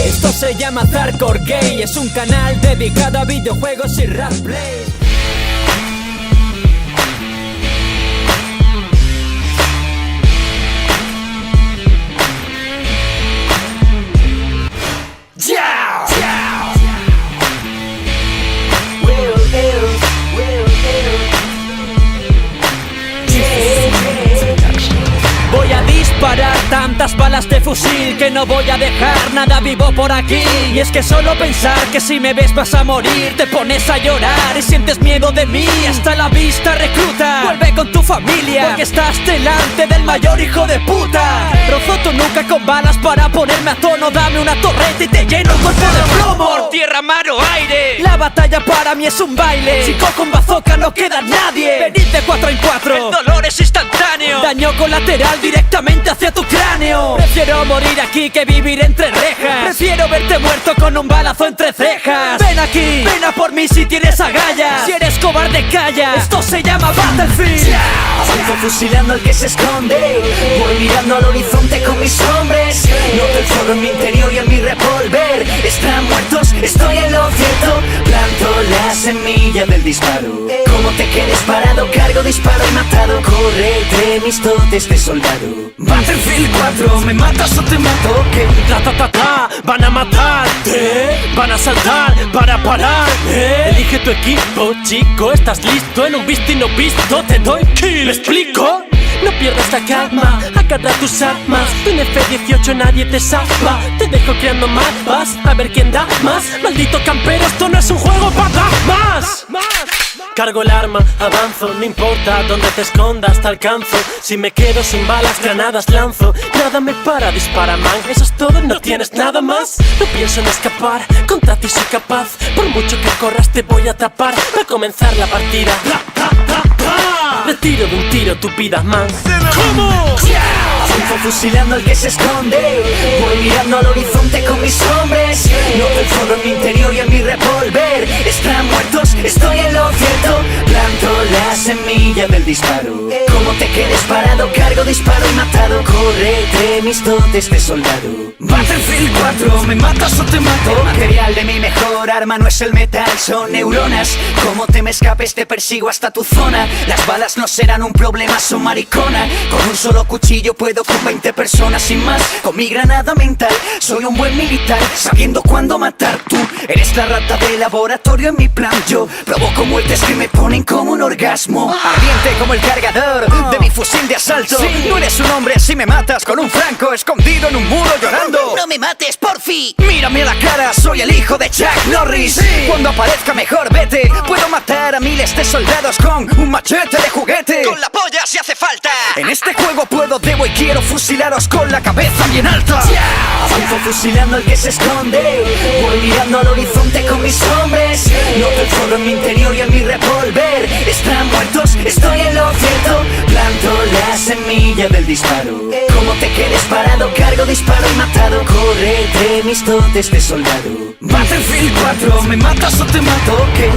Esto se llama Hardcore Gay, es un canal dedicado a videojuegos y roleplay. Voy a disparar tantas balas de fusil que no voy a dejar nada vivo por aquí. Y es que solo pensar que si me ves vas a morir, te pones a llorar y sientes miedo de mí. Hasta la vista, recluta, vuelve con tu familia, porque estás delante del mayor hijo de puta. Rozo tu nuca con balas para ponerme a tono, dame una torreta y te lleno el cuerpo de plomo. Por tierra, mar o aire, la batalla para mí es un baile. Si cojo un bazooka no queda nadie. Venid de 4 en 4, el dolor es instantáneo, daño colateral directamente hacia tu cráneo. Prefiero morir aquí que vivir entre rejas. Prefiero verte muerto con un balazo entre cejas. Ven aquí, ven a por mí si tienes agallas. Si eres cobarde calla, esto se llama Battlefield. Avanzo fusilando al que se esconde, voy mirando al horizonte con mis hombres. Noto el fuego en mi interior y en mi revólver. Están muertos, estoy en lo cierto. Planto la semilla del disparo. Como te quedes parado, cargo, disparo y matado. Corre entre mis dotes de soldado. Battlefield 4, ¿me matas o te mato? ¿Qué? Van a matarte, van a saltar para parar. Elige tu equipo, chico, estás listo. En un visto y no visto te doy kill. ¿Me explico? No pierdas la calma, agarra tus armas. Tu F-18 nadie te salva. Te dejo creando mapas, a ver quién da más. Maldito campero, esto no es un juego para más. Cargo el arma, avanzo, no importa dónde te escondas, te alcanzo. Si me quedo sin balas, granadas lanzo. Nada me para, dispara man, eso es todo, no tienes nada más. No pienso en escapar, contra ti soy capaz. Por mucho que corras te voy a atrapar. Va a comenzar la partida. Retiro de un tiro tu vida man. ¿Cómo? Avanzo fusilando al que se esconde, voy mirando al horizonte con mis hombres. Noto el fuego en mi interior y en mi revólver. Están muertos, estoy en lo cierto. Planto la semilla del disparo. Como te quedes parado, cargo, disparo y matado. Corre entre mis dotes de soldado. Battlefield 4, ¿me matas o te mato? El material de mi mejor arma no es el metal, son neuronas. Como te me escapes te persigo hasta tu zona. Las balas no serán un problema, son maricona. Con un solo cuchillo puedo con 20 personas sin más. Con mi granada mental soy un buen militar, sabiendo cuándo matar. Tú eres la rata de laboratorio en mi plan. Yo provoco muertes que me ponen como un orgasmo. Ardiente como el cargador de mi fusil de asalto. No eres un hombre si me matas con un franco escondido en un muro llorando. ¡No me mates, porfi! Mírame a la cara, soy el hijo de Chuck Norris. Cuando aparezca mejor vete. Puedo matar a miles de soldados con un machete de juguete. ¡Con la polla si hace falta! En este juego puedo, debo y quiero fusilaros con la cabeza bien alta. Avanzo fusilando al que se esconde, voy mirando al horizonte con mis hombres. Noto el fuego en mi interior y en mi revólver. Están muertos, estoy en lo cierto. Planto la semilla del disparo. Como te quedes parado, cargo, disparo y matado. Corre entre mis dotes de soldado. Battlefield 4, ¿me matas o te mato? ¿Qué?